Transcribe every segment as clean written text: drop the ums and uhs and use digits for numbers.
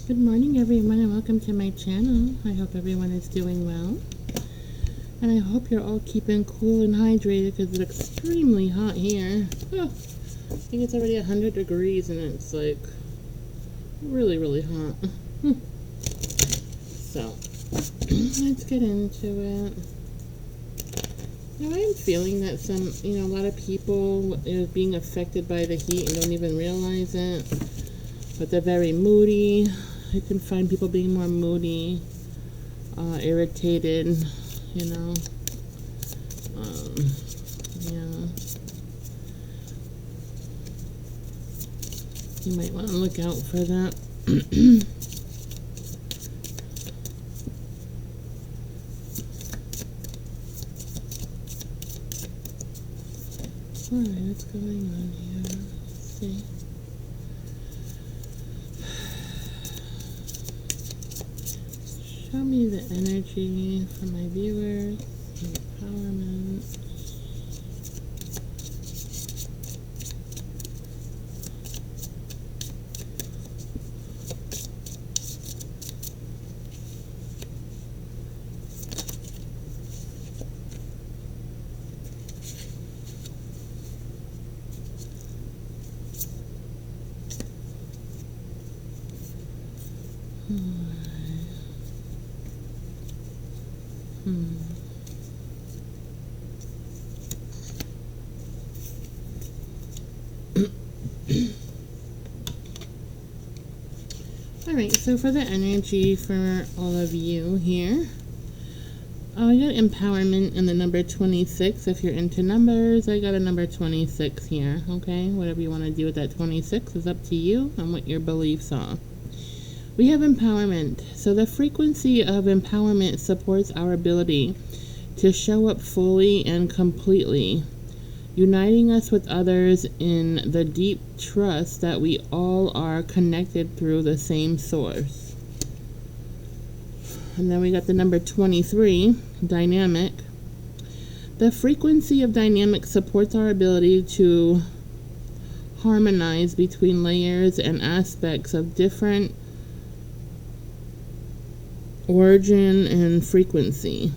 Good morning everyone and welcome to my channel. I hope everyone is doing well. And I hope you're all keeping cool and hydrated because it's extremely hot here. Oh, I think it's already 100 degrees and it's like really, really hot. So, let's get into it. Now I'm feeling that a lot of people are being affected by the heat and don't even realize it. But they're very moody. I can find people being more moody, irritated, yeah. You might want to look out for that. Alright, what's going on here? Let's see. Show me the energy for my viewers, empowerment. Alright, so for the energy for all of you here, I got empowerment in the number 26. If you're into numbers, I got a number 26 here, okay? Whatever you want to do with that 26 is up to you and what your beliefs are. We have empowerment. So the frequency of empowerment supports our ability to show up fully and completely, uniting us with others in the deep trust that we all are connected through the same source. And then we got the number 23, dynamic. The frequency of dynamic supports our ability to harmonize between layers and aspects of different origin and frequency.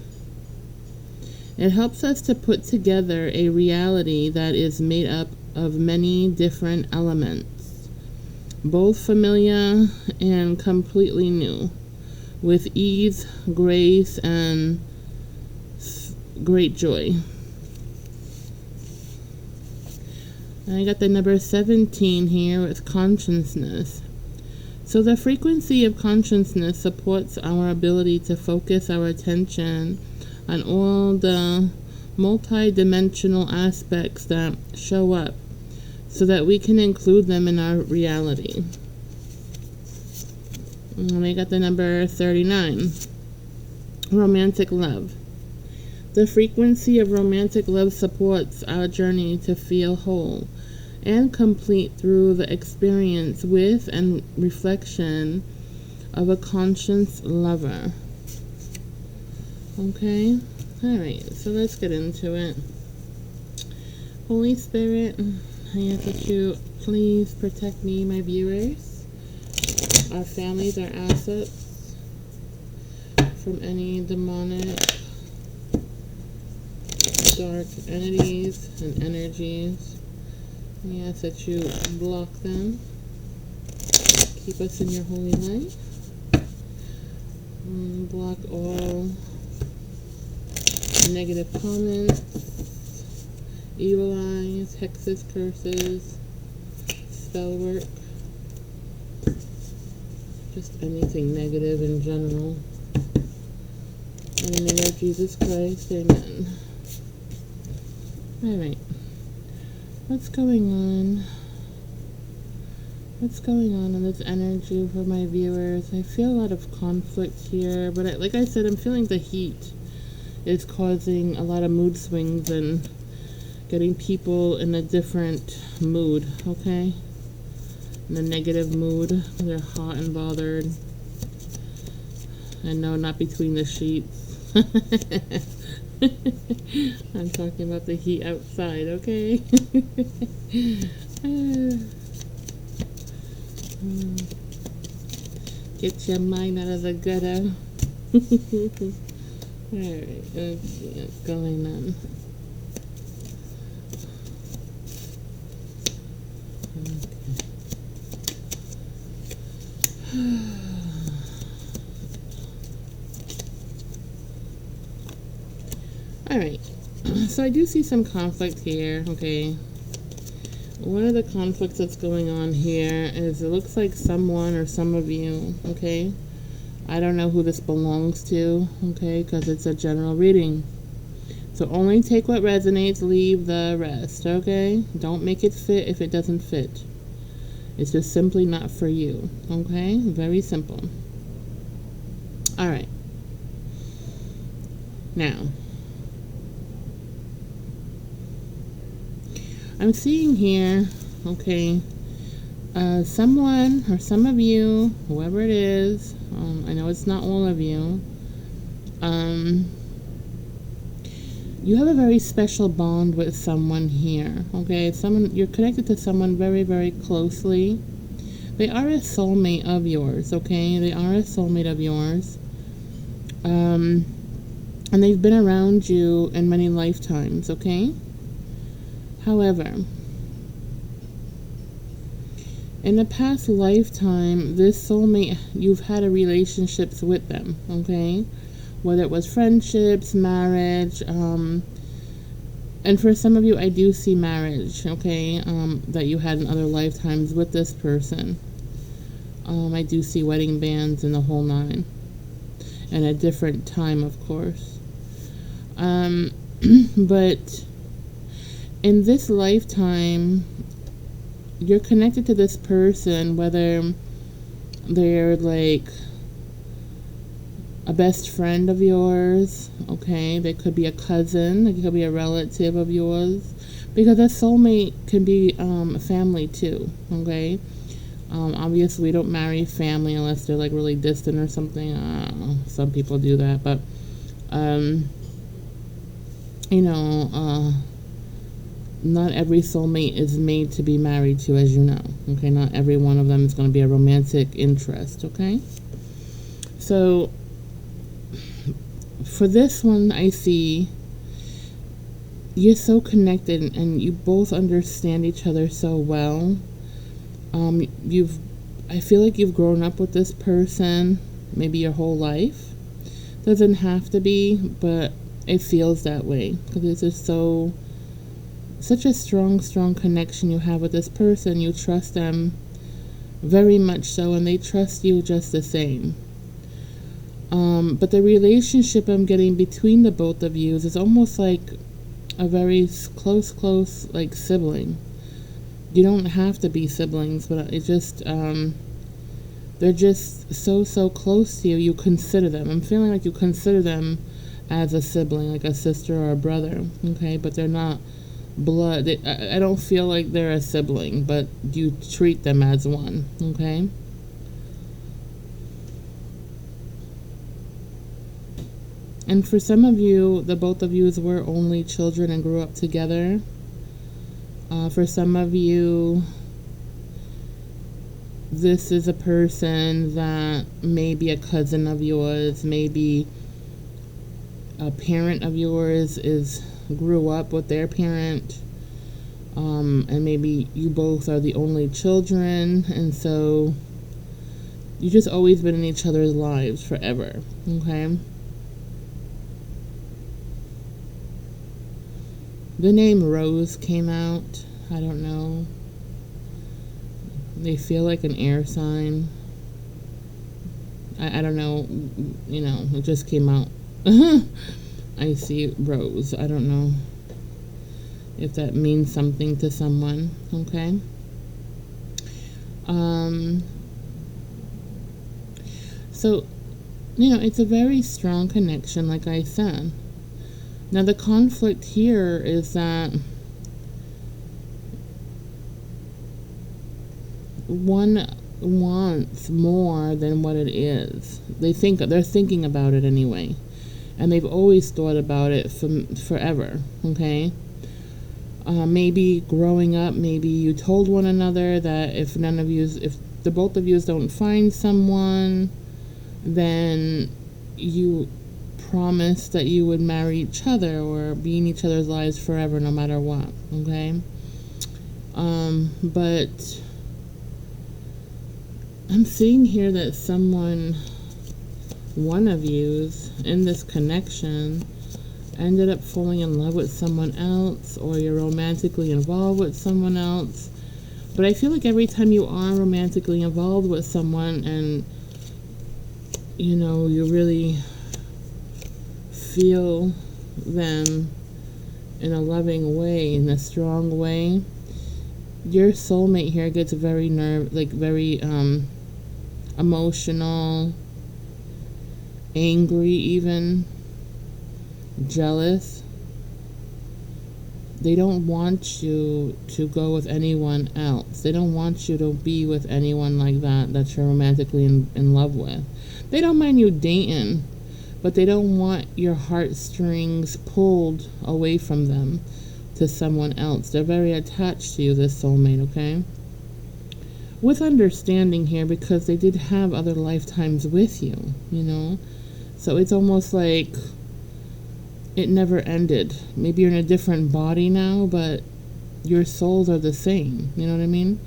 It helps us to put together a reality that is made up of many different elements, both familiar and completely new, with ease, grace, and great joy. And I got the number 17 here with consciousness. So the frequency of consciousness supports our ability to focus our attention on all the multi-dimensional aspects that show up so that we can include them in our reality. And we got the number 39, romantic love. The frequency of romantic love supports our journey to feel whole and complete through the experience with and reflection of a conscious lover. Okay, alright, so let's get into it. Holy Spirit, I ask that you please protect me, my viewers, our families, our assets, from any demonic, dark entities and energies. I ask that you block them, keep us in your holy light, and block all negative comments, evil eyes, hexes, curses, spell work, just anything negative in general. In the name of Jesus Christ, amen. Alright, what's going on? What's going on in this energy for my viewers? I feel a lot of conflict here, but like I said, I'm feeling the heat is causing a lot of mood swings and getting people in a different mood, okay? In a negative mood. They're hot and bothered. I know, not between the sheets. I'm talking about the heat outside, okay? Get your mind out of the gutter. Alright, let's see what's going on. Alright, so I do see some conflict here, okay. One of the conflicts that's going on here is it looks like someone or some of you, okay. I don't know who this belongs to, okay, because it's a general reading. So only take what resonates, leave the rest, okay? Don't make it fit if it doesn't fit. It's just simply not for you, okay? Very simple. All right. Now, I'm seeing here, okay, someone or some of you, whoever it is, I know it's not all of you, you have a very special bond with someone here, okay? You're connected to someone very, very closely. They are a soulmate of yours, okay? They are a soulmate of yours. And they've been around you in many lifetimes, okay? However, in the past lifetime, this soulmate, you've had a relationships with them, okay? Whether it was friendships, marriage, and for some of you, I do see marriage, okay, that you had in other lifetimes with this person. I do see wedding bands and the whole nine, and a different time, of course. But in this lifetime, you're connected to this person, whether they're like a best friend of yours, okay? They could be a cousin, they could be a relative of yours, because a soulmate can be family too, okay? Obviously, we don't marry family unless they're like really distant or something. I don't know, some people do that, but you know, not every soulmate is made to be married to, as you know, okay? Not every one of them is going to be a romantic interest, okay? So for this one, I see you're so connected and you both understand each other so well. I feel like you've grown up with this person maybe your whole life. Doesn't have to be, but it feels that way because it's just such a strong connection you have with this person. You trust them very much so, and they trust you just the same. But the relationship I'm getting between the both of you is almost like a very close, like sibling. You don't have to be siblings, but it just, they're just so close to you. You consider them. I'm feeling like you consider them as a sibling, like a sister or a brother, okay? But they're not blood. I don't feel like they're a sibling, but you treat them as one, okay? And for some of you, the both of you were only children and grew up together. For some of you, this is a person that may be a cousin of yours, maybe a parent of yours grew up with their parent, and maybe you both are the only children, and so you just always been in each other's lives forever, okay? The name Rose came out. I don't know. They feel like an air sign. I don't know. You know, it just came out. I see Rose. I don't know if that means something to someone. Okay. So, you know, it's a very strong connection, like I said. Now, the conflict here is that one wants more than what it is. They're thinking about it anyway, and they've always thought about it forever. Okay. Maybe growing up, maybe you told one another that if the both of you don't find someone, then you promise that you would marry each other or be in each other's lives forever, no matter what. Okay. But I'm seeing here that one of yous in this connection ended up falling in love with someone else, or you're romantically involved with someone else. But I feel like every time you are romantically involved with someone and, you know, you really feel them in a loving way, in a strong way, your soulmate here gets very very emotional, angry, even jealous. They don't want you to go with anyone else. They don't want you to be with anyone like that you're romantically in love with. They don't mind you dating, but they don't want your heartstrings pulled away from them to someone else. They're very attached to you, this soulmate, okay? With understanding here, because they did have other lifetimes with you, you know? So it's almost like it never ended. Maybe you're in a different body now, but your souls are the same. You know what I mean?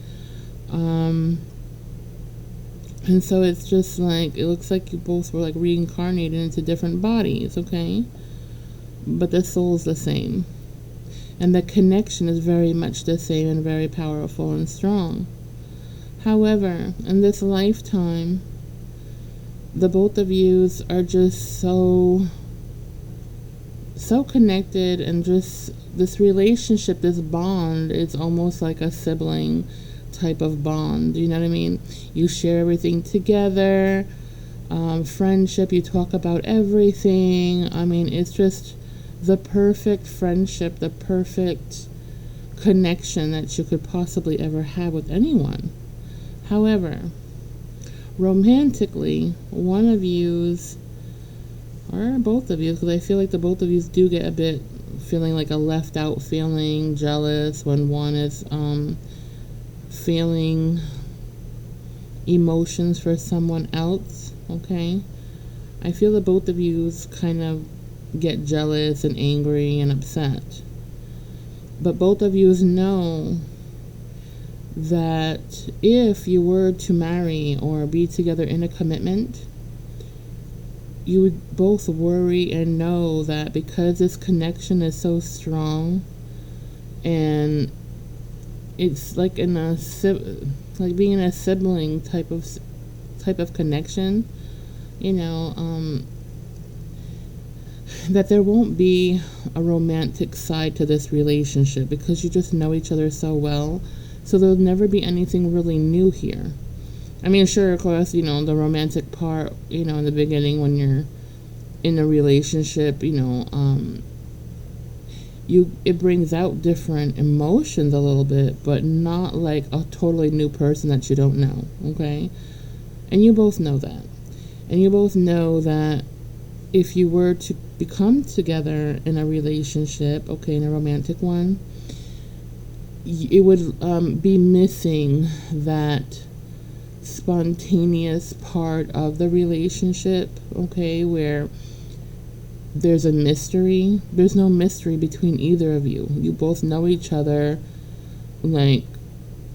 And so it's just like, it looks like you both were like reincarnated into different bodies, okay? But the soul's the same. And the connection is very much the same and very powerful and strong. However, in this lifetime, the both of yous are just so connected, and just this relationship, this bond, is almost like a sibling type of bond. You know what I mean? You share everything together, friendship, you talk about everything. I mean, it's just the perfect friendship, the perfect connection that you could possibly ever have with anyone. However, romantically, one of yous, or both of you, because I feel like the both of you do get a bit feeling like a left out feeling, jealous when one is feeling emotions for someone else, okay? I feel that both of you kind of get jealous and angry and upset. But both of you know that if you were to marry or be together in a commitment, you would both worry and know that because this connection is so strong, and it's like like being in a sibling type of connection, you know, that there won't be a romantic side to this relationship, because you just know each other so well. So there'll never be anything really new here. I mean, sure, of course, you know, the romantic part, you know, in the beginning when you're in a relationship, you know, it brings out different emotions a little bit, but not like a totally new person that you don't know, okay? And you both know that. And you both know that if you were to become together in a relationship, okay, in a romantic one, it would be missing that spontaneous part of the relationship, okay, where there's a mystery. There's no mystery between either of you. You both know each other, like,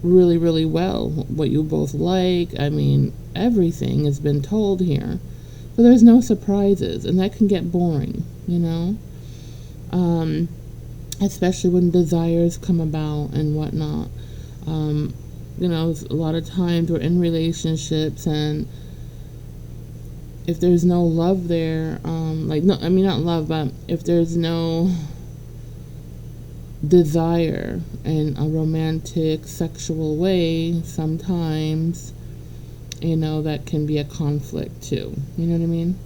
really, really well. What you both like, I mean, everything has been told here. So there's no surprises, and that can get boring, you know? Especially when desires come about and whatnot. You know, a lot of times we're in relationships, and if there's no love there, not love, but if there's no desire in a romantic, sexual way, sometimes, you know, that can be a conflict too. You know what I mean?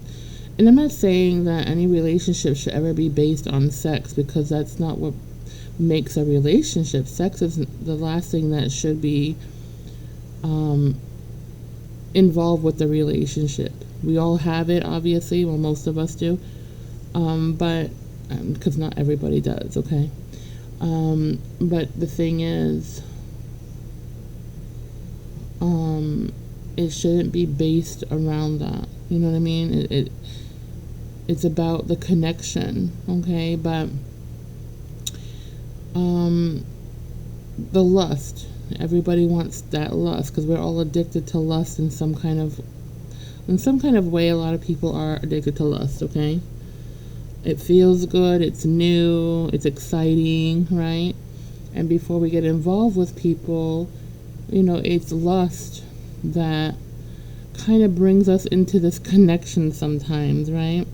And I'm not saying that any relationship should ever be based on sex, because that's not what makes a relationship. Sex is the last thing that should be involved with the relationship. We all have it, obviously. Well, most of us do. But because not everybody does, okay? But the thing is, it shouldn't be based around that. You know what I mean? It's about the connection, okay? But the lust, everybody wants that lust because we're all addicted to lust in some kind of way. A lot of people are addicted to lust, okay? It feels good, it's new, it's exciting, right? And before we get involved with people, it's lust that kind of brings us into this connection sometimes, right?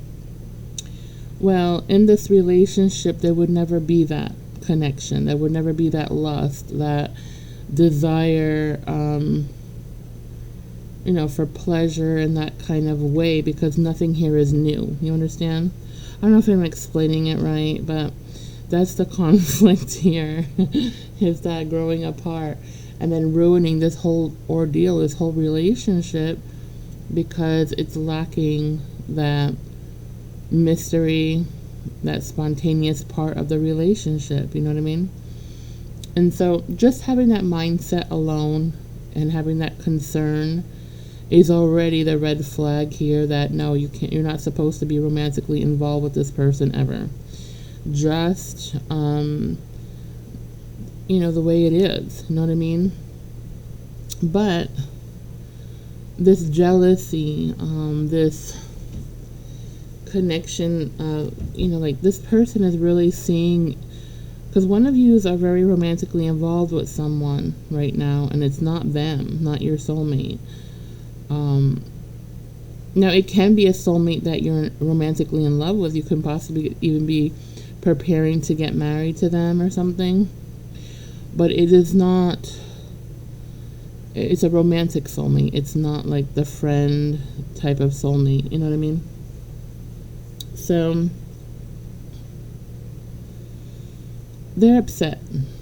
Well, in this relationship, there would never be that connection. There would never be that lust, that desire, for pleasure in that kind of way, because nothing here is new. You understand? I don't know if I'm explaining it right, but that's the conflict here, is that growing apart and then ruining this whole ordeal, this whole relationship, because it's lacking that mystery, that spontaneous part of the relationship. You know what I mean? And so just having that mindset alone and having that concern is already the red flag here that no, you're not supposed to be romantically involved with this person ever. Just the way it is, you know what I mean? But this jealousy, this connection, like this person is really seeing, because one of you are very romantically involved with someone right now, and it's not them, not your soulmate. Now it can be a soulmate that you're romantically in love with. You can possibly even be preparing to get married to them or something, but it is not, it's a romantic soulmate. It's not like the friend type of soulmate, you know what I mean? So they're upset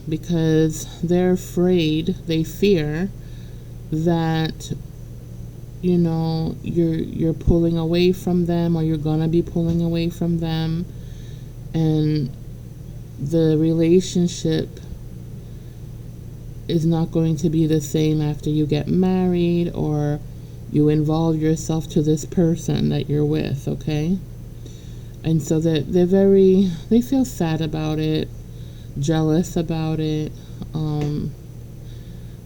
because they're afraid, they fear that you're pulling away from them, or you're gonna be pulling away from them, and the relationship is not going to be the same after you get married or you involve yourself to this person that you're with, okay? And so that they feel sad about it, jealous about it,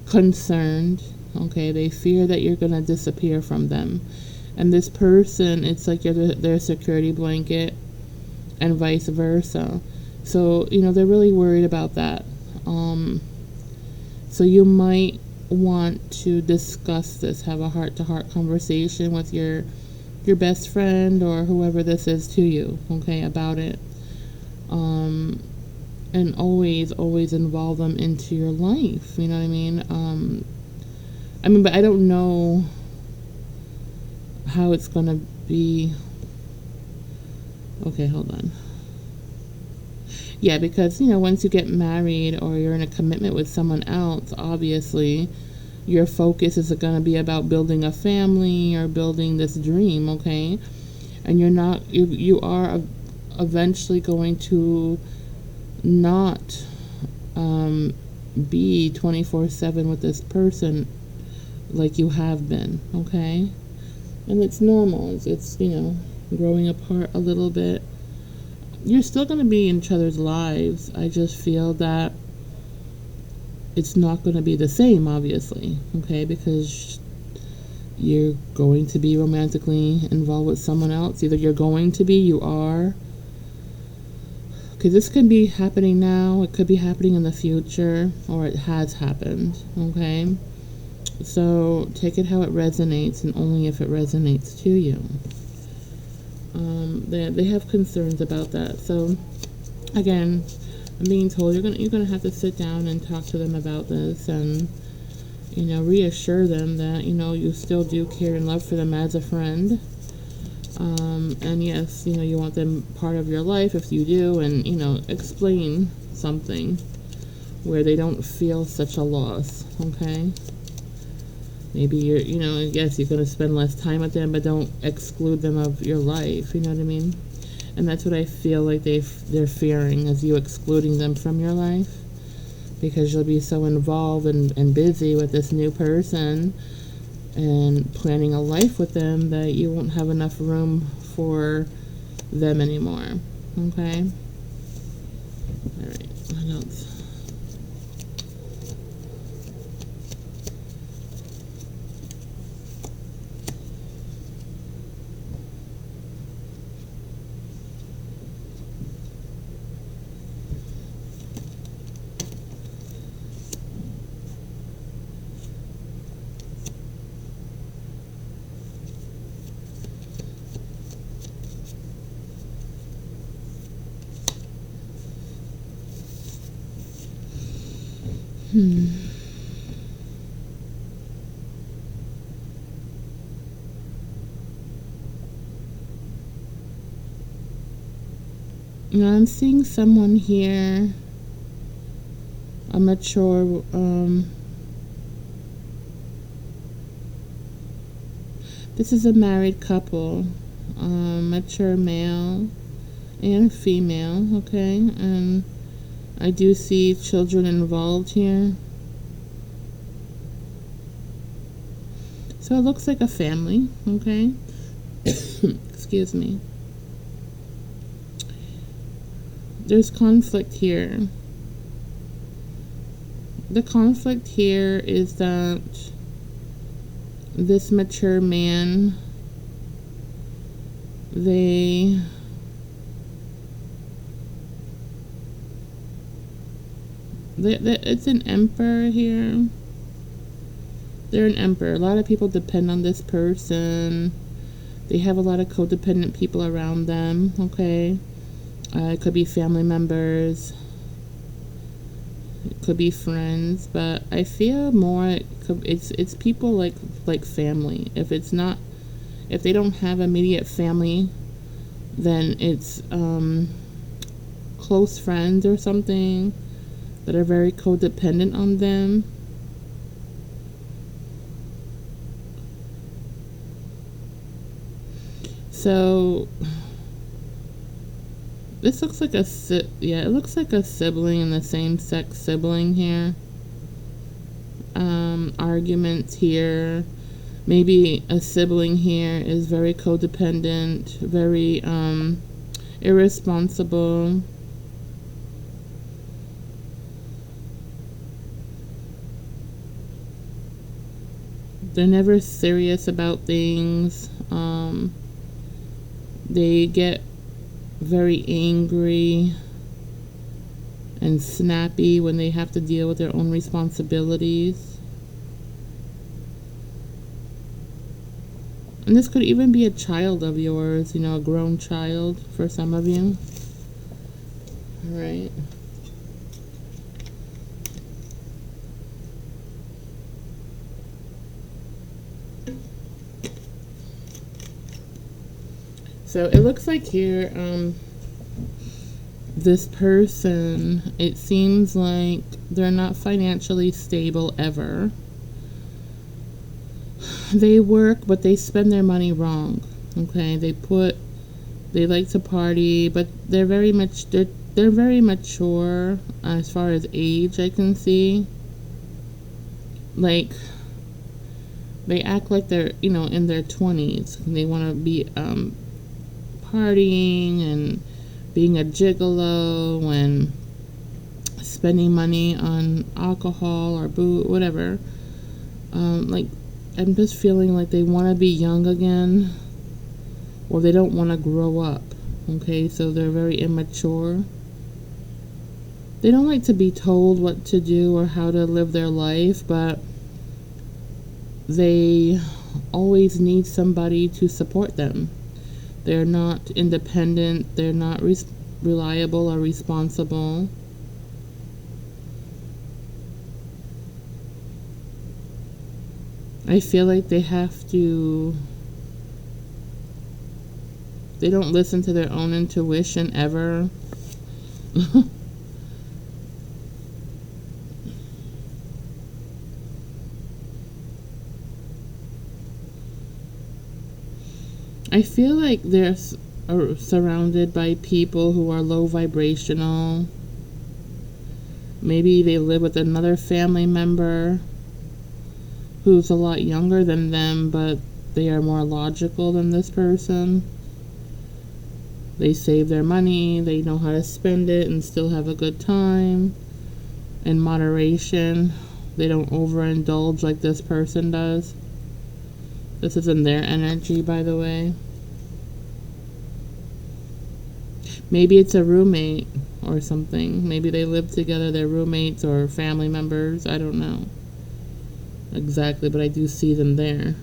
concerned. Okay, they fear that you're going to disappear from them. And this person, it's like you're their security blanket, and vice versa. So, they're really worried about that. So you might want to discuss this, have a heart-to-heart conversation with your best friend or whoever this is to you, okay, about it. And always involve them into your life, you know what I mean? But I don't know how it's going to be. Okay, hold on. Yeah, because, once you get married or you're in a commitment with someone else, obviously, your focus is going to be about building a family or building this dream, okay? And you are eventually going to not be 24/7 with this person like you have been, okay? And it's normal. It's growing apart a little bit. You're still going to be in each other's lives. I just feel that it's not going to be the same, obviously, okay? Because you're going to be romantically involved with someone else. Either you're going to be, you are. Okay, this could be happening now. It could be happening in the future, or it has happened, okay? So take it how it resonates, and only if it resonates to you. They have concerns about that. So again, I'm being told you're gonna have to sit down and talk to them about this, and reassure them that you still do care and love for them as a friend. And yes, you want them part of your life if you do, and explain something where they don't feel such a loss, okay? Maybe yes, you're going to spend less time with them, but don't exclude them of your life, you know what I mean? And that's what I feel like they're fearing, is you excluding them from your life, because you'll be so involved and busy with this new person and planning a life with them that you won't have enough room for them anymore. Okay? Alright, what else? Now I'm seeing someone here, a mature, this is a married couple, mature male and female, okay, and I do see children involved here. So it looks like a family, okay? Excuse me. There's conflict here. The conflict here is that this mature man, it's an emperor here. They're an emperor. A lot of people depend on this person. They have a lot of codependent people around them, okay? It could be family members. It could be friends, but I feel more it's people like family. If they don't have immediate family, then it's close friends or something that are very codependent on them. So this looks like it looks like a sibling and the same sex sibling here. Arguments here. Maybe a sibling here is very codependent, very irresponsible. They're never serious about things. They get very angry and snappy when they have to deal with their own responsibilities. And this could even be a child of yours, a grown child for some of you. All right. So it looks like here, this person, it seems like they're not financially stable ever. They work, but they spend their money wrong. Okay, they like to party, but they're very mature as far as age. I can see. Like, they act like they're in their 20s. They want to be partying and being a gigolo and spending money on alcohol or booze, whatever. Like, I'm just feeling like they want to be young again, or they don't want to grow up. Okay, so they're very immature. They don't like to be told what to do or how to live their life, but they always need somebody to support them. They're not independent. They're not reliable or responsible. I feel like they don't listen to their own intuition ever. I feel like they're surrounded by people who are low vibrational, Maybe they live with another family member who's a lot younger than them, but they are more logical than this person. They save their money, they know how to spend it and still have a good time in moderation. They don't overindulge like this person does. This is in their energy, by the way. Maybe it's a roommate or something. Maybe they live together, they're roommates or family members. I don't know exactly, but I do see them there.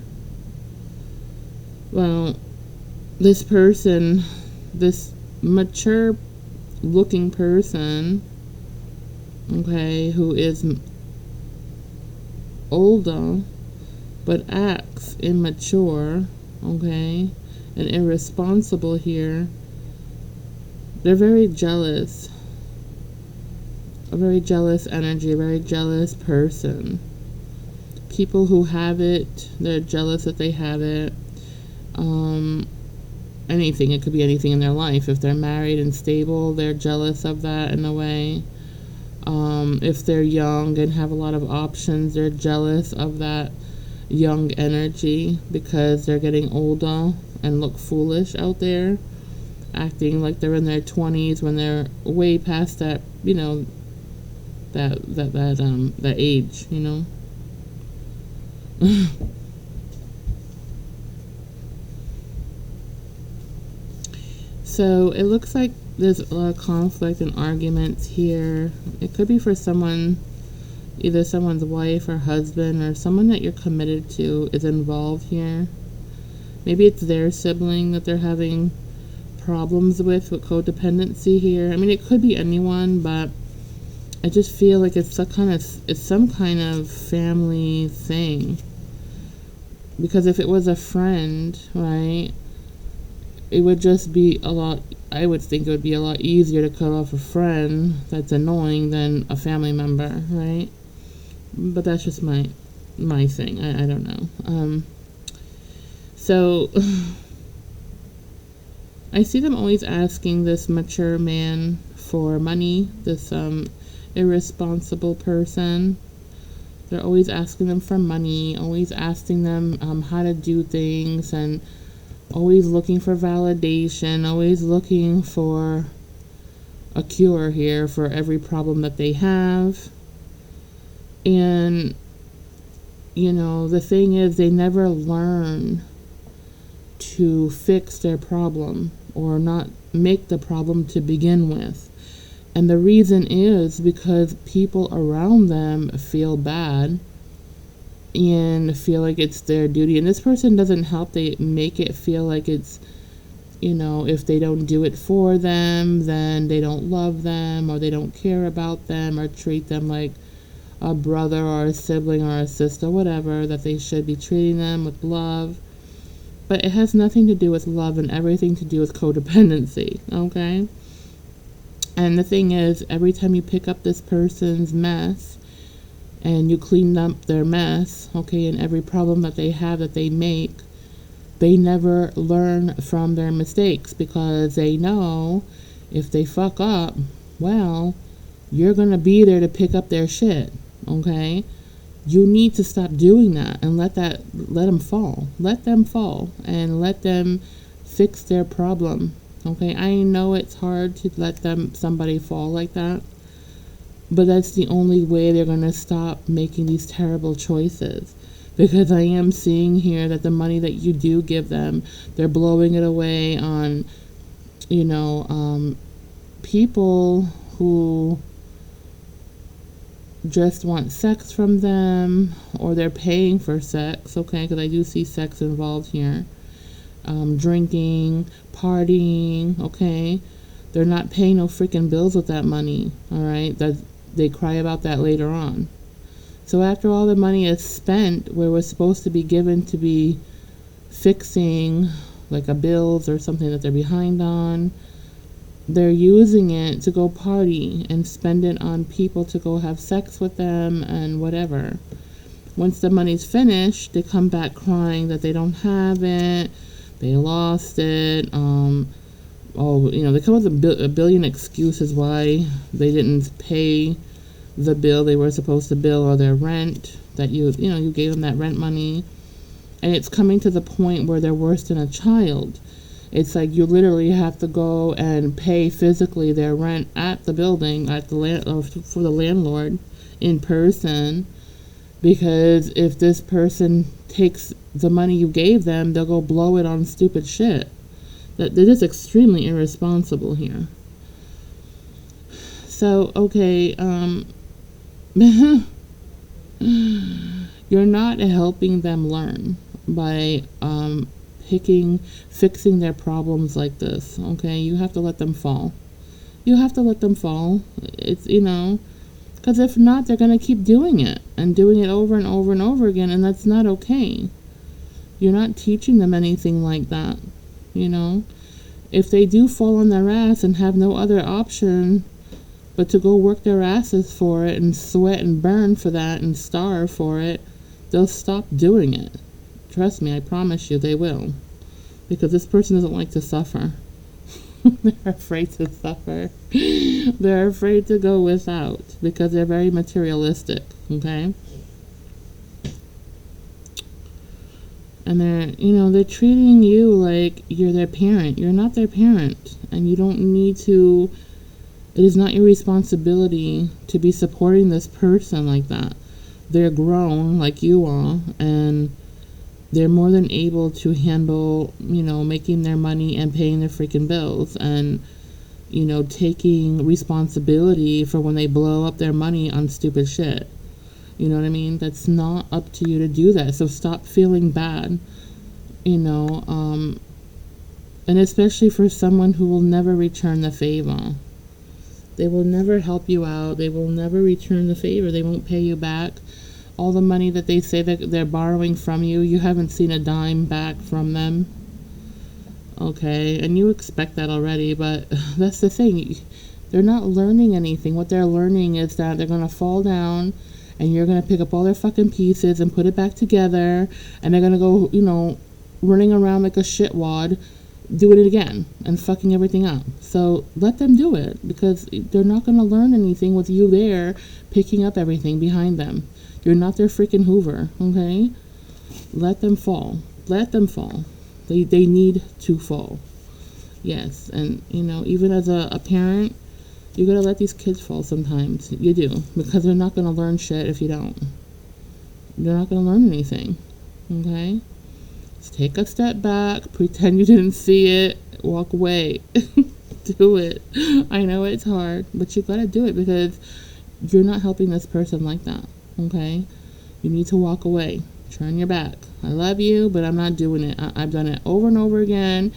Well, this person, this mature looking person, okay, who is older but acts immature, okay, and irresponsible here, they're very jealous. A very jealous energy, a very jealous person. People who have it, they're jealous that they have it. Anything, it could be anything in their life. If they're married and stable, they're jealous of that in a way. If they're young and have a lot of options, they're jealous of that young energy because they're getting older and look foolish out there, acting like they're in their 20s when they're way past that, you know, that age, you know. So it looks like there's a lot of conflict and arguments here. It could be for someone, either someone's wife or husband or someone that you're committed to is involved here. Maybe it's their sibling that they're having problems with codependency here. I mean, it could be anyone, but I just feel like it's some kind of family thing. Because if it was a friend, right, it would just be I would think it would be a lot easier to cut off a friend that's annoying than a family member, right? But that's just my thing. I don't know. So I see them always asking this mature man for money, this irresponsible person. They're always asking them for money, always asking them how to do things, and always looking for validation, always looking for a cure here for every problem that they have. And, you know, the thing is, they never learn to fix their problem or not make the problem to begin with. And the reason is because people around them feel bad and feel like it's their duty. And this person doesn't help. They make it feel like it's, you know, if they don't do it for them, then they don't love them or they don't care about them or treat them like a brother or a sibling or a sister, whatever, that they should be treating them with love. But it has nothing to do with love and everything to do with codependency, okay? And the thing is, every time you pick up this person's mess and you clean up their mess, okay, and every problem that they have that they make, they never learn from their mistakes because they know if they fuck up, well, you're going to be there to pick up their shit, okay? You need to stop doing that and let them fall. Let them fall and let them fix their problem, okay? I know it's hard to let somebody fall like that, but that's the only way they're going to stop making these terrible choices. Because I am seeing here that the money that you do give them, they're blowing it away on, you know, people who just want sex from them, or they're paying for sex, okay? Because I do see sex involved here. Drinking, partying, okay? They're not paying no freaking bills with that money, all right? They cry about that later on. So after all the money is spent, where we're supposed to be given to be fixing like a bills or something that they're behind on, they're using it to go party and spend it on people to go have sex with them and whatever. Once the money's finished, they come back crying that they don't have it, they lost it. They come up with a billion excuses why they didn't pay the bill they were supposed to bill, or their rent that you gave them that rent money. And it's coming to the point where they're worse than a child. It's like you literally have to go and pay physically their rent at the building, at the for the landlord in person, because if this person takes the money you gave them, they'll go blow it on stupid shit. That they're just extremely irresponsible here. So, okay, you're not helping them learn by fixing their problems like this, okay? You have to let them fall. You have to let them fall. It's, because if not, they're going to keep doing it and doing it over and over and over again, and that's not okay. You're not teaching them anything like that, If they do fall on their ass and have no other option but to go work their asses for it and sweat and burn for that and starve for it, they'll stop doing it. Trust me, I promise you they will. Because this person doesn't like to suffer. They're afraid to suffer. They're afraid to go without because they're very materialistic, okay? And they're treating you like you're their parent. You're not their parent. And you don't need to, it is not your responsibility to be supporting this person like that. They're grown like you are, and they're more than able to handle, making their money and paying their freaking bills and, taking responsibility for when they blow up their money on stupid shit. You know what I mean? That's not up to you to do that. So stop feeling bad, and especially for someone who will never return the favor. They will never help you out. They will never return the favor. They won't pay you back. All the money that they say that they're borrowing from you, you haven't seen a dime back from them. Okay, and you expect that already, but that's the thing. They're not learning anything. What they're learning is that they're going to fall down and you're going to pick up all their fucking pieces and put it back together, and they're going to go, running around like a shitwad, doing it again and fucking everything up. So let them do it, because they're not going to learn anything with you there picking up everything behind them. You're not their freaking Hoover, okay? Let them fall. Let them fall. They need to fall. Yes, and, even as a parent, you gotta let these kids fall sometimes. You do, because they're not gonna learn shit if you don't. They're not gonna learn anything, okay? Just take a step back, pretend you didn't see it, walk away. Do it. I know it's hard, but you gotta do it, because you're not helping this person like that. Okay, you need to walk away. Turn your back. I love you, but I'm not doing it. I've done it over and over again.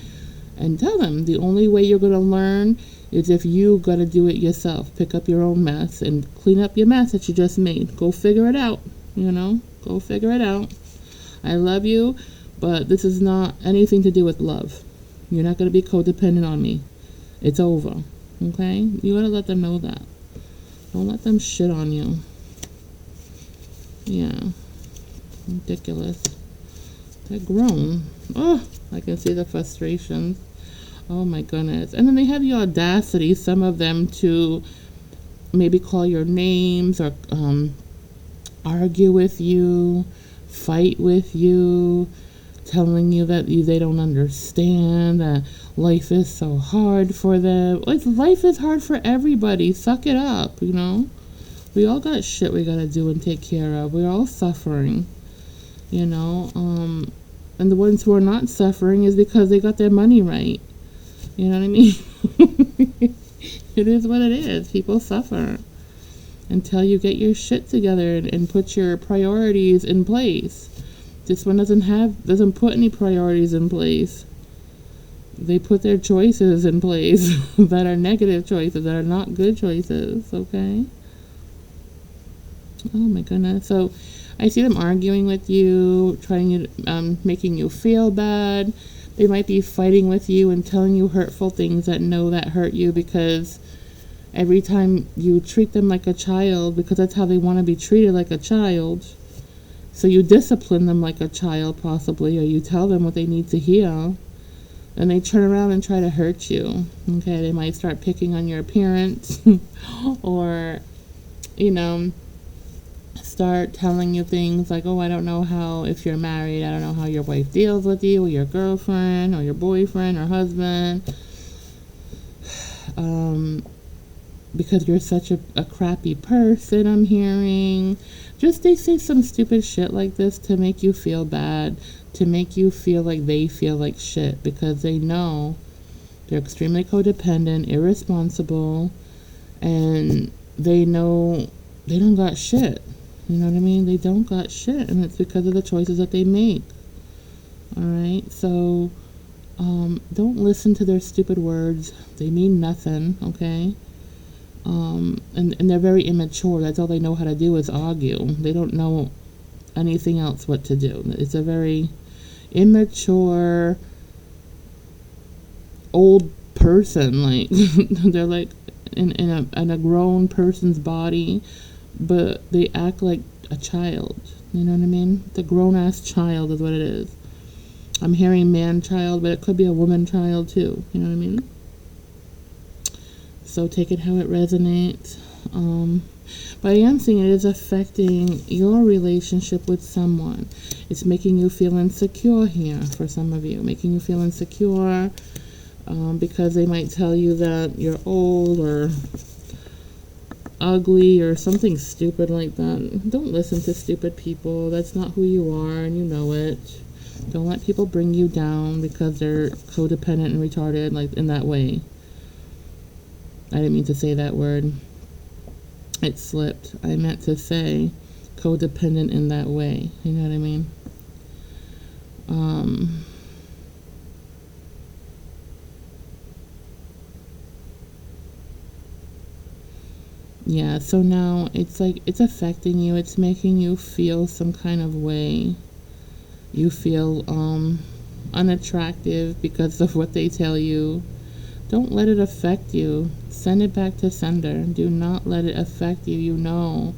And tell them the only way you're going to learn is if you got to do it yourself. Pick up your own mess and clean up your mess that you just made. Go figure it out. Go figure it out. I love you, but this is not anything to do with love. You're not going to be codependent on me. It's over. Okay? You got to let them know that. Don't let them shit on you. Yeah, ridiculous. They're grown. Oh, I can see the frustrations. Oh my goodness. And then they have the audacity, some of them, to maybe call your names or argue with you, fight with you, telling you that they don't understand, that life is so hard for them. Life is hard for everybody. Suck it up, We all got shit we gotta do and take care of. We're all suffering, and the ones who are not suffering is because they got their money right. You know what I mean? It is what it is. People suffer until you get your shit together and put your priorities in place. This one doesn't put any priorities in place. They put their choices in place that are negative choices, that are not good choices, okay? Oh my goodness. So I see them arguing with you, making you feel bad. They might be fighting with you and telling you hurtful things that hurt you, because every time you treat them like a child, because that's how they want to be treated, like a child. So you discipline them like a child, possibly, or you tell them what they need to hear, and they turn around and try to hurt you. Okay, they might start picking on your appearance or you know, start telling you things like, oh, I don't know how, if you're married, I don't know how your wife deals with you, or your girlfriend, or your boyfriend, or husband, because you're such a crappy person, I'm hearing. Just they say some stupid shit like this to make you feel bad, to make you feel like they feel like shit, because they know they're extremely codependent, irresponsible, and they know they don't got shit. You know what I mean? They don't got shit, and it's because of the choices that they make. Alright? So, don't listen to their stupid words. They mean nothing, okay? And they're very immature. That's all they know how to do is argue. They don't know anything else what to do. It's a very immature, old person. Like, they're like in a grown person's body, but they act like a child. You know what I mean? The grown-ass child is what it is. I'm hearing man-child, but it could be a woman-child too. You know what I mean? So take it how it resonates. But I am seeing it is affecting your relationship with someone. It's making you feel insecure here for some of you. Making you feel insecure because they might tell you that you're old or ugly or something stupid like that. Don't listen to stupid people. That's not who you are, and you know it. Don't let people bring you down because they're codependent and retarded, like in that way. I didn't mean to say that word. It slipped. I meant to say codependent in that way. You know what I mean? Yeah, so now it's like it's affecting you. It's making you feel some kind of way. You feel unattractive because of what they tell you. Don't let it affect you. Send it back to sender. Do not let it affect you. You know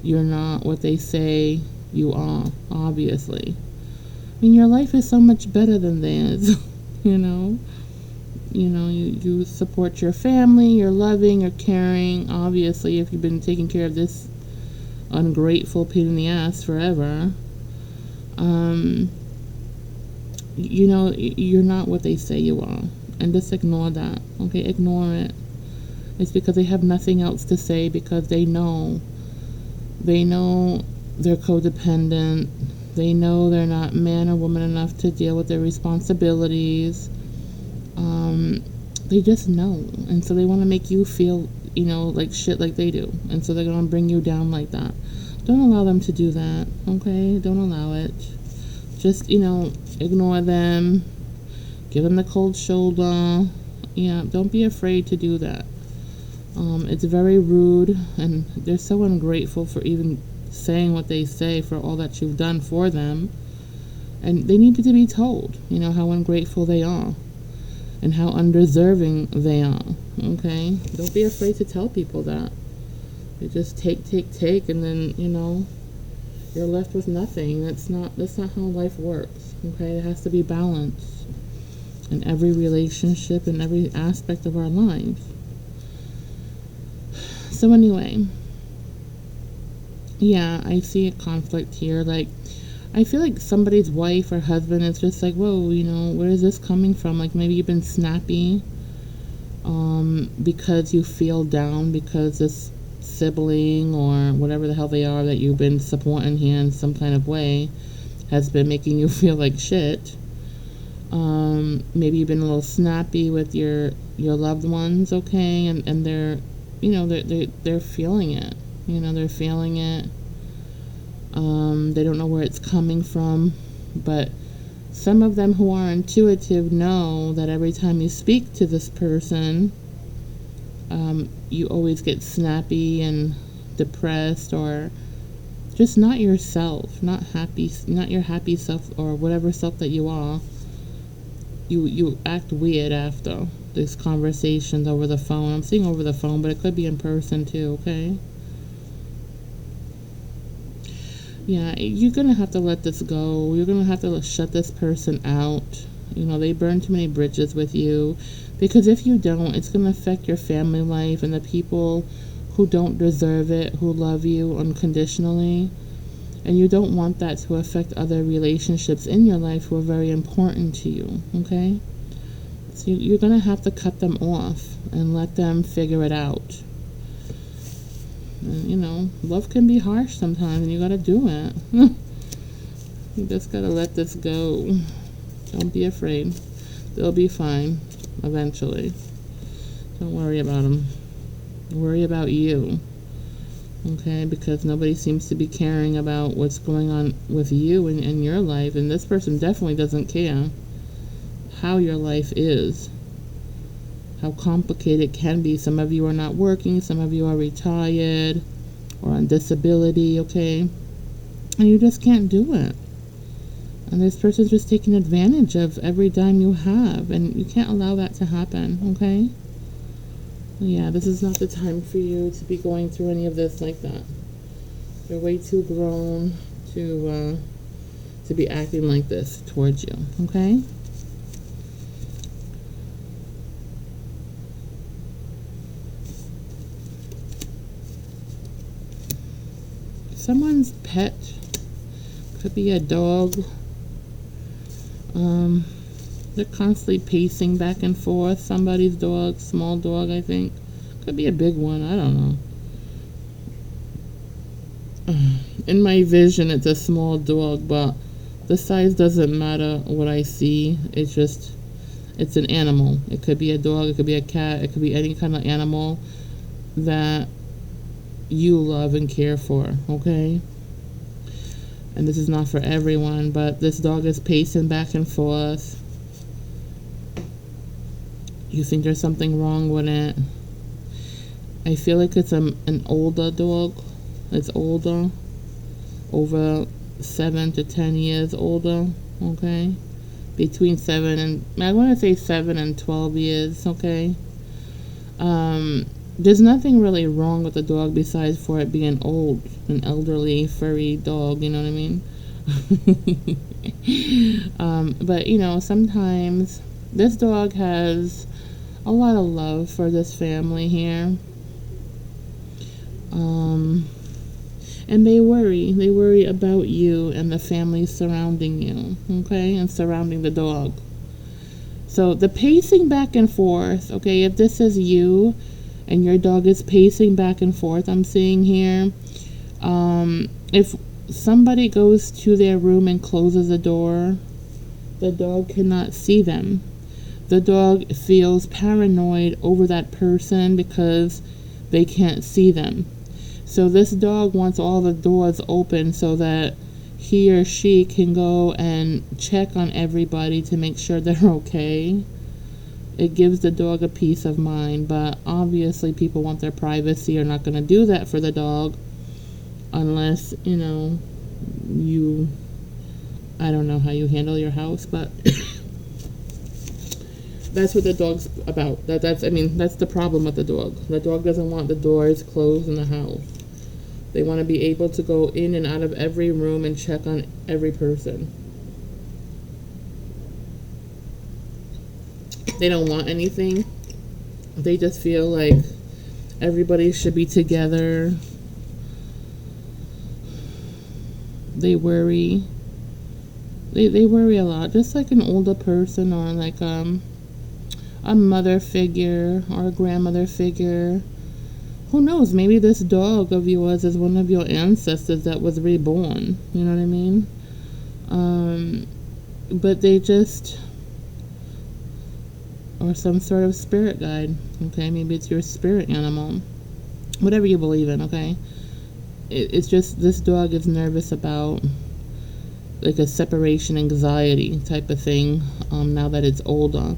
you're not what they say you are, obviously. I mean, your life is so much better than theirs, you know? You support your family, you're loving, you're caring. Obviously, if you've been taking care of this ungrateful pain in the ass forever, you're not what they say you are. And just ignore that, okay? Ignore it. It's because they have nothing else to say, because they know they're codependent. They know they're not man or woman enough to deal with their responsibilities. They just know. And so they want to make you feel, like shit like they do. And so they're going to bring you down like that. Don't allow them to do that, okay? Don't allow it. Just, ignore them. Give them the cold shoulder. Yeah, don't be afraid to do that. It's very rude, and they're so ungrateful for even saying what they say, for all that you've done for them. And they need to be told, how ungrateful they are and how undeserving they are, okay? Don't be afraid to tell people that. You just take, and then, you're left with nothing. That's not how life works, okay? It has to be balanced in every relationship, in every aspect of our lives. So anyway, yeah, I see a conflict here. Like, I feel like somebody's wife or husband is just like, whoa, where is this coming from? Like, maybe you've been snappy because you feel down because this sibling or whatever the hell they are that you've been supporting here in some kind of way has been making you feel like shit. Maybe you've been a little snappy with your loved ones, okay, and they're they're feeling it. They're feeling it. They don't know where it's coming from, but some of them who are intuitive know that every time you speak to this person, you always get snappy and depressed, or just not yourself, not happy, not your happy self, or whatever self that you are. You act weird after these conversations over the phone. I'm seeing over the phone, but it could be in person too, okay? Yeah, you're going to have to let this go. You're going to have to shut this person out. They burn too many bridges with you. Because if you don't, it's going to affect your family life and the people who don't deserve it, who love you unconditionally. And you don't want that to affect other relationships in your life who are very important to you, okay? So you're going to have to cut them off and let them figure it out. And, you know, love can be harsh sometimes, and you got to do it. You just got to let this go. Don't be afraid. They'll be fine eventually. Don't worry about them. Worry about you. Okay, because nobody seems to be caring about what's going on with you and in your life, and this person definitely doesn't care how your life is, how complicated it can be. Some of you are not working, some of you are retired or on disability, okay, and you just can't do it. And this person's just taking advantage of every dime you have, and you can't allow that to happen, okay? Yeah, this is not the time for you to be going through any of this like that. You're way too grown to be acting like this towards you, okay? Someone's pet, could be a dog. They're constantly pacing back and forth. Somebody's dog, small dog, I think. Could be a big one, I don't know. In my vision, it's a small dog, but the size doesn't matter what I see. It's an animal. It could be a dog, it could be a cat, it could be any kind of animal that you love and care for, okay? And this is not for everyone, but this dog is pacing back and forth. You think there's something wrong with it. I feel like it's an older dog. It's older. Over 7 to 10 years older, okay? Between 7 and, I want to say 7 and 12 years, okay? There's nothing really wrong with the dog besides for it being old, an elderly, furry dog, you know what I mean? But, you know, sometimes this dog has a lot of love for this family here. And they worry about you and the family surrounding you, okay, and surrounding the dog. So the pacing back and forth, okay, if this is you and your dog is pacing back and forth, I'm seeing here, if somebody goes to their room and closes the door, the dog cannot see them. The dog feels paranoid over that person because they can't see them. So this dog wants all the doors open so that he or she can go and check on everybody to make sure they're okay. It gives the dog a peace of mind, but obviously people want their privacy, are not going to do that for the dog unless, you know, I don't know how you handle your house, but that's what the dog's about. That's the problem with the dog. The dog doesn't want the doors closed in the house. They want to be able to go in and out of every room and check on every person. They don't want anything. They just feel like everybody should be together. They worry. They worry a lot, just like an older person or like a mother figure or a grandmother figure. Who knows, maybe this dog of yours is one of your ancestors that was reborn, you know what I mean? But they just, or some sort of spirit guide, okay? Maybe it's your spirit animal, whatever you believe in, okay? It's just, this dog is nervous about like a separation anxiety type of thing, now that it's older.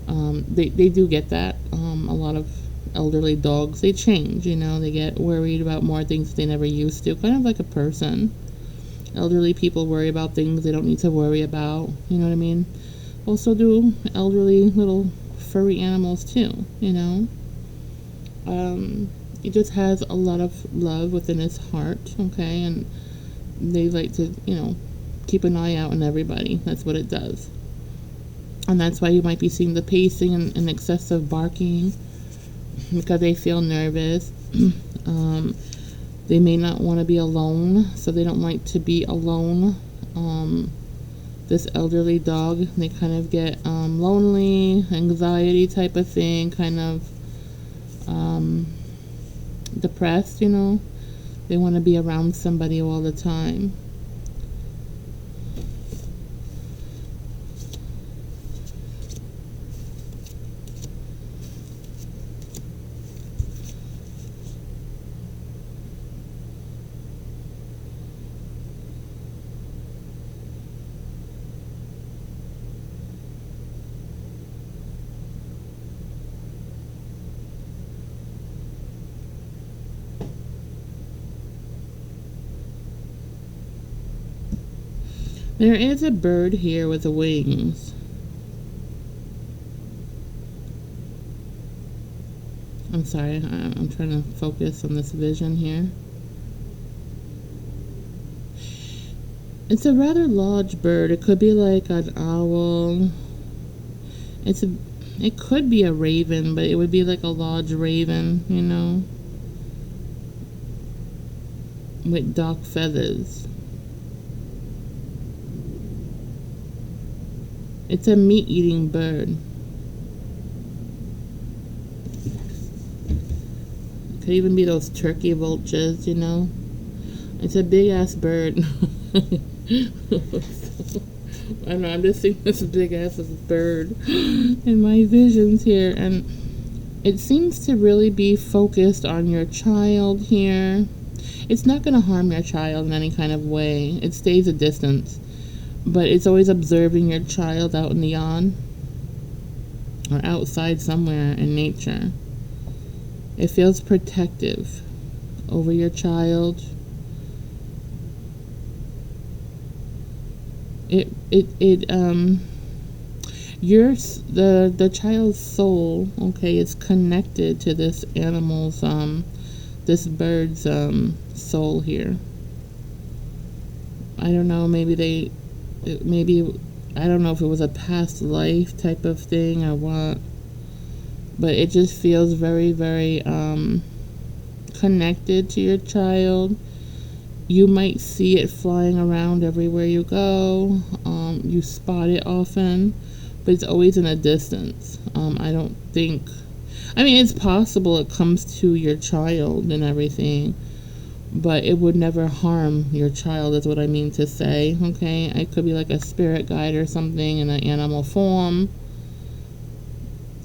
They do get that. A lot of elderly dogs, they change, you know, they get worried about more things they never used to, kind of like a person. Elderly people worry about things they don't need to worry about, you know what I mean? Also do elderly little furry animals too, you know? He just has a lot of love within his heart, okay? And they like to, you know, keep an eye out on everybody. That's what it does. And that's why you might be seeing the pacing and excessive barking, because they feel nervous. They may not want to be alone, so they don't like to be alone. This elderly dog, they kind of get lonely, anxiety type of thing, kind of depressed, you know. They want to be around somebody all the time. There is a bird here with the wings. I'm sorry, I'm trying to focus on this vision here. It's a rather large bird. It could be like an owl. It could be a raven, but it would be like a large raven, you know, with dark feathers. It's a meat-eating bird. Could even be those turkey vultures, you know. It's a big-ass bird. I don't know, I'm just seeing this big-ass bird in my visions here. And it seems to really be focused on your child here. It's not going to harm your child in any kind of way. It stays a distance. But it's always observing your child out in the yard or outside somewhere in nature. It feels protective over your child. The child's soul, okay, is connected to this animal's this bird's soul here. I don't know, maybe I don't know if it was a past life type of thing or what, but it just feels very, very connected to your child. You might see it flying around everywhere you go. You spot it often, but it's always in a distance. I don't think, I mean, it's possible it comes to your child and everything, but it would never harm your child, is what I mean to say, okay? It could be like a spirit guide or something in an animal form,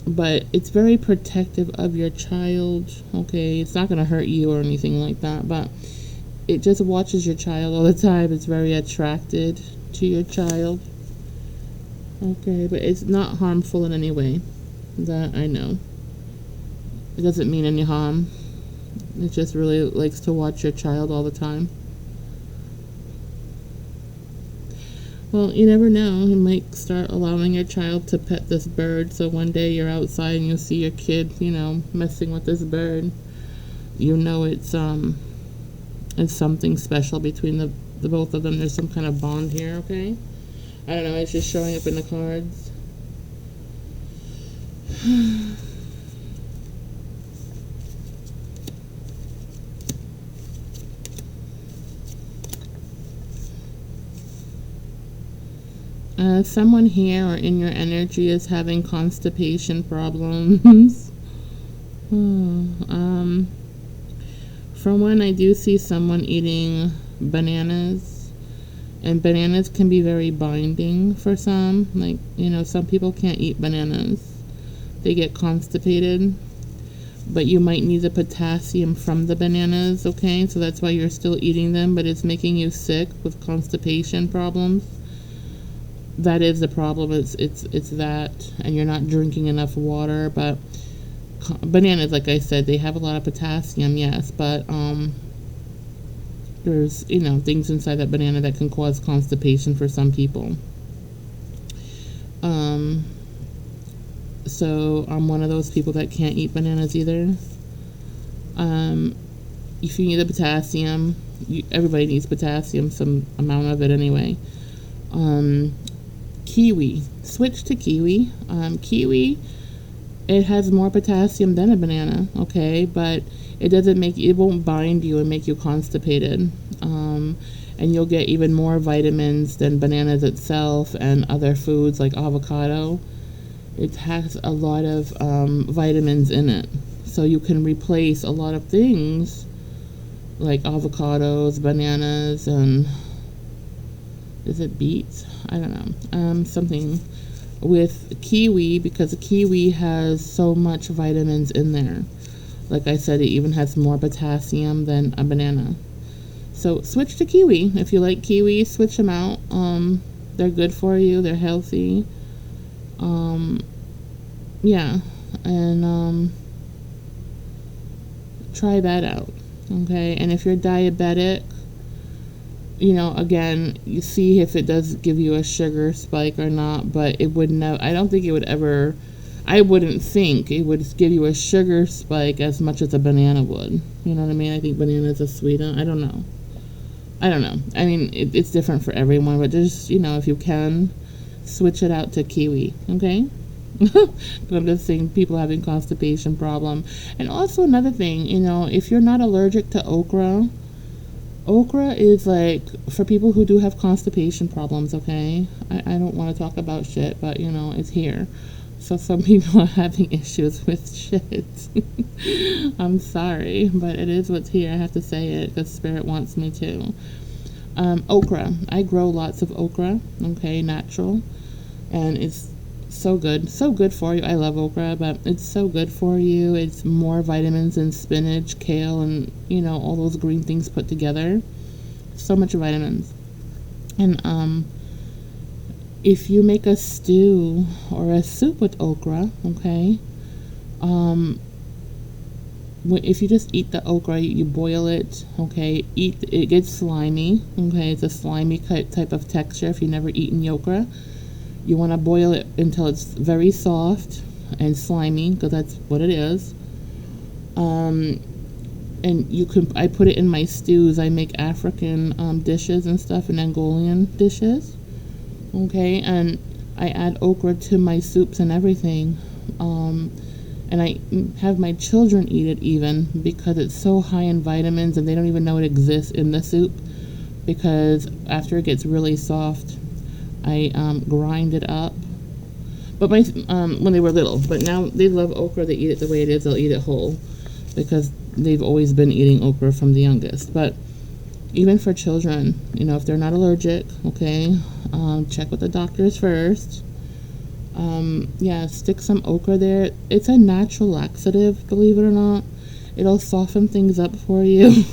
but it's very protective of your child, okay? It's not going to hurt you or anything like that, but it just watches your child all the time. It's very attracted to your child, okay? But it's not harmful in any way, that I know. It doesn't mean any harm. It just really likes to watch your child all the time. Well, you never know. You might start allowing your child to pet this bird, so one day you're outside and you see your kid, you know, messing with this bird. You know it's something special between the both of them. There's some kind of bond here, okay? I don't know, it's just showing up in the cards. Someone here or in your energy is having constipation problems. From when I do see someone eating bananas, and bananas can be very binding for some. Like, you know, some people can't eat bananas. They get constipated, but you might need the potassium from the bananas, okay? So that's why you're still eating them, but it's making you sick with constipation problems. That is the problem. It's that, and you're not drinking enough water. But bananas, like I said, they have a lot of potassium, yes, but there's, you know, things inside that banana that can cause constipation for some people. So I'm one of those people that can't eat bananas either. If you need the potassium, everybody needs potassium, some amount of it anyway. Kiwi. Switch to kiwi. Kiwi It has more potassium than a banana, okay, but it won't bind you and make you constipated. And you'll get even more vitamins than bananas itself and other foods like avocado. It has a lot of vitamins in it, so you can replace a lot of things like avocados, bananas, and is it beets? I don't know. Something with kiwi, because the kiwi has so much vitamins in there. Like I said, it even has more potassium than a banana. So switch to kiwi. If you like kiwi, switch them out. They're good for you. They're healthy. Yeah, and try that out. Okay, and if you're diabetic, again, you see if it does give you a sugar spike or not, but it would never, I don't think it would ever, I wouldn't think it would give you a sugar spike as much as a banana would. You know what I mean? I think bananas are sweeter. I don't know. I mean, it's different for everyone, but just, if you can, switch it out to kiwi, okay? I'm just saying, people having constipation problem. And also another thing, if you're not allergic to okra is like for people who do have constipation problems, okay? I don't want to talk about shit, but it's here. So some people are having issues with shit. I'm sorry, but it is what's here. I have to say it because Spirit wants me to. Okra. I grow lots of okra, okay, natural. And it's so good for you. I love okra, but it's so good for you. It's more vitamins than spinach, kale, and all those green things put together. So much vitamins. And if you make a stew or a soup with okra, okay, if you just eat the okra, you boil it, okay, it gets slimy, okay, it's a slimy type of texture if you've never eaten okra. You want to boil it until it's very soft and slimy, because that's what it is. And I put it in my stews. I make African dishes and stuff, and Angolan dishes. Okay, and I add okra to my soups and everything. And I have my children eat it even, because it's so high in vitamins, and they don't even know it exists in the soup, because after it gets really soft, I grind it up. But when they were little, but now they love okra. They eat it the way it is. They'll eat it whole, because they've always been eating okra from the youngest. But even for children, if they're not allergic, okay, check with the doctors first. Stick some okra there. It's a natural laxative, believe it or not. It'll soften things up for you.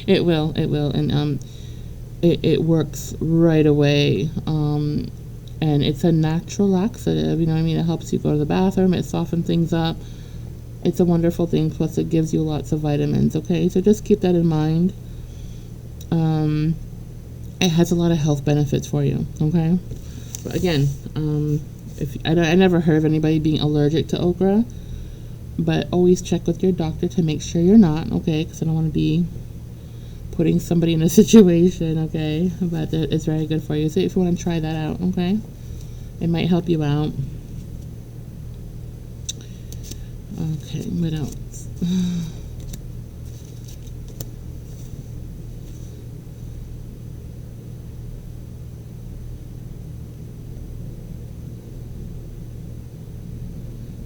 It will, and it works right away. And it's a natural laxative, you know what I mean? It helps you go to the bathroom, it softens things up. It's a wonderful thing, plus it gives you lots of vitamins, okay? So just keep that in mind. It has a lot of health benefits for you, okay? But again, I never heard of anybody being allergic to okra, but always check with your doctor to make sure you're not, okay? Because I don't want to be putting somebody in a situation, okay? But it's very good for you. So if you want to try that out, okay? It might help you out. Okay, what else?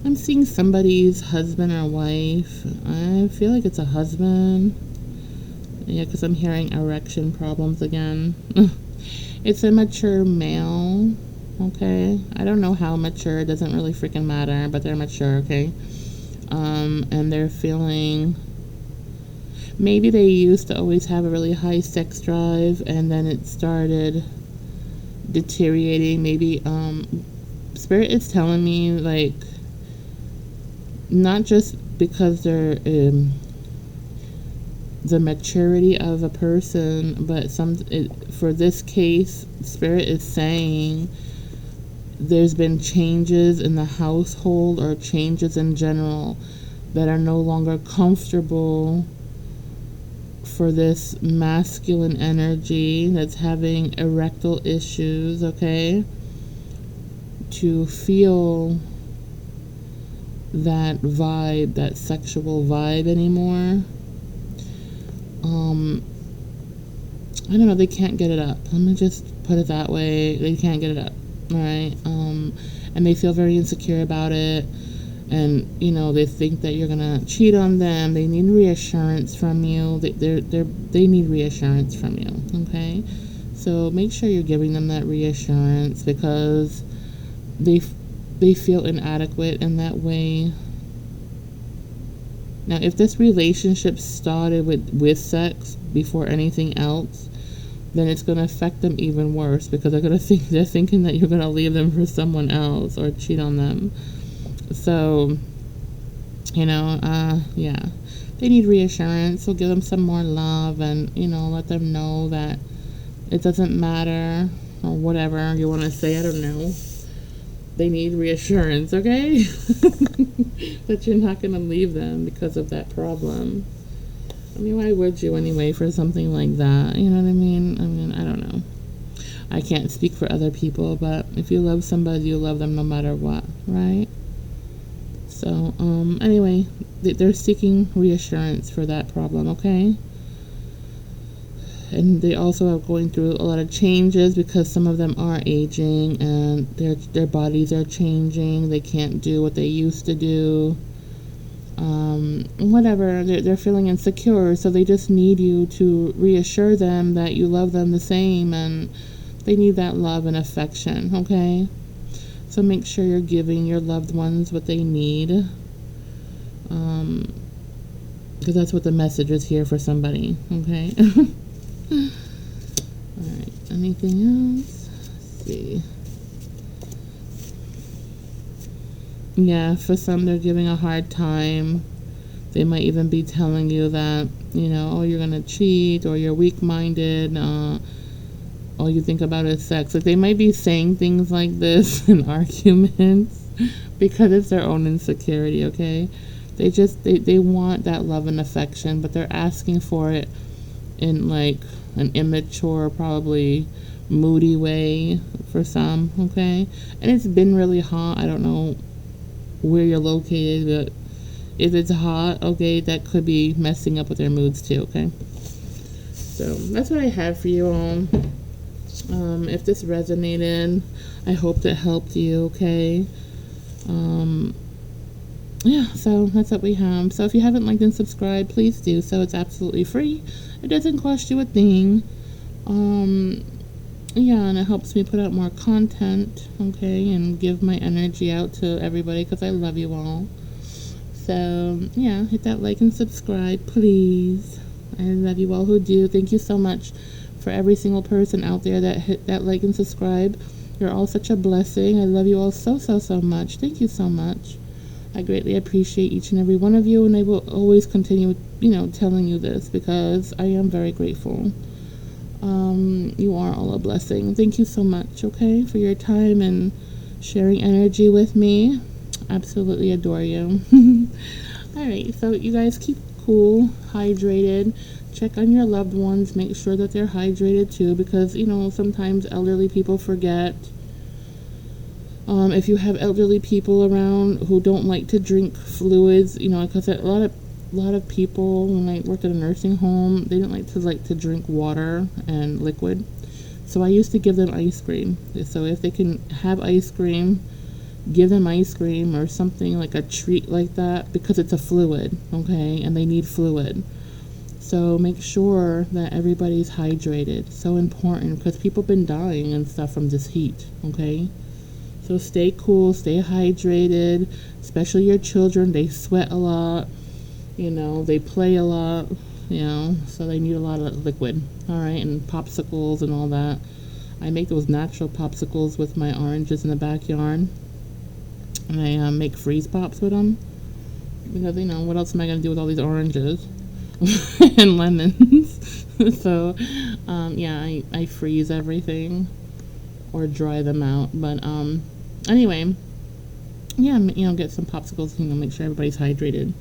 I'm seeing somebody's husband or wife. I feel like it's a husband. Yeah, because I'm hearing erection problems again. It's a mature male, okay? I don't know how mature. It doesn't really freaking matter, but they're mature, okay? And they're feeling... Maybe they used to always have a really high sex drive, and then it started deteriorating. Maybe, Spirit is telling me, like... Not just because they're the maturity of a person, but for this case, Spirit is saying there's been changes in the household or changes in general that are no longer comfortable for this masculine energy that's having erectile issues, okay? To feel that vibe, that sexual vibe anymore. I don't know, they can't get it up. Let me just put it that way. They can't get it up. All right. And they feel very insecure about it. And, you know, they think that you're going to cheat on them. They need reassurance from you. They need reassurance from you. Okay. So make sure you're giving them that reassurance, because they feel inadequate in that way. Now, if this relationship started with sex before anything else, then it's going to affect them even worse, because they're thinking that you're going to leave them for someone else or cheat on them. So, you know, yeah, they need reassurance. So give them some more love, and, you know, let them know that it doesn't matter, or whatever you want to say. I don't know. They need reassurance, okay? That you're not going to leave them because of that problem. I mean, why would you anyway for something like that? You know what I mean? I don't know. I can't speak for other people, but if you love somebody, you love them no matter what, right? So, anyway, they're seeking reassurance for that problem, okay? And they also are going through a lot of changes, because some of them are aging and their bodies are changing. They can't do what they used to do. Whatever, they're feeling insecure, so they just need you to reassure them that you love them the same, and they need that love and affection, okay? So make sure you're giving your loved ones what they need, because that's what the message is here for somebody, okay? Alright, anything else? Let's see. Yeah, for some, they're giving a hard time. They might even be telling you that, you know, oh, you're going to cheat, or you're weak-minded, all you think about is sex. Like, they might be saying things like this in arguments because it's their own insecurity, okay? They want that love and affection, but they're asking for it in, like, an immature, probably moody way for some, okay? And it's been really hot. I don't know where you're located, but if it's hot, okay, that could be messing up with their moods too, okay? So that's what I have for you all. If this resonated, I hope that helped you, okay? Yeah, so that's what we have. So if you haven't liked and subscribed, please do so. It's absolutely free. It doesn't cost you a thing. Yeah, and it helps me put out more content, okay, and give my energy out to everybody, because I love you all. So, yeah, hit that like and subscribe, please. I love you all who do. Thank you so much for every single person out there that hit that like and subscribe. You're all such a blessing. I love you all so, so, so much. Thank you so much. I greatly appreciate each and every one of you, and I will always continue, you know, telling you this, because I am very grateful. You are all a blessing. Thank you so much, okay, for your time and sharing energy with me. Absolutely adore you. All right, so you guys keep cool, hydrated. Check on your loved ones. Make sure that they're hydrated too, because, you know, sometimes elderly people forget. If you have elderly people around who don't like to drink fluids, you know, because a lot of people, when I worked at a nursing home, they didn't like to drink water and liquid. So I used to give them ice cream. So if they can have ice cream, give them ice cream or something, like a treat like that, because it's a fluid, okay, and they need fluid. So make sure that everybody's hydrated. So important, because people have been dying and stuff from this heat, okay? So stay cool, stay hydrated, especially your children. They sweat a lot, you know, they play a lot, you know, so they need a lot of liquid, all right, and popsicles and all that. I make those natural popsicles with my oranges in the backyard, and I make freeze pops with them, because, you know, what else am I going to do with all these oranges and lemons? So, yeah, I freeze everything or dry them out, but, anyway, yeah, you know, get some popsicles, you know, make sure everybody's hydrated.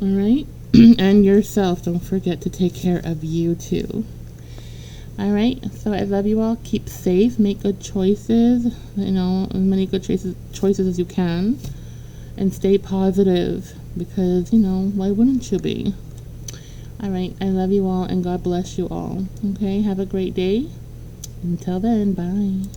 All right, and yourself. Don't forget to take care of you too. All right, so I love you all. Keep safe. Make good choices. You know, as many good choices as you can. and stay positive because, you know, why wouldn't you be? All right, I love you all and God bless you all. Okay, have a great day. Until then, bye.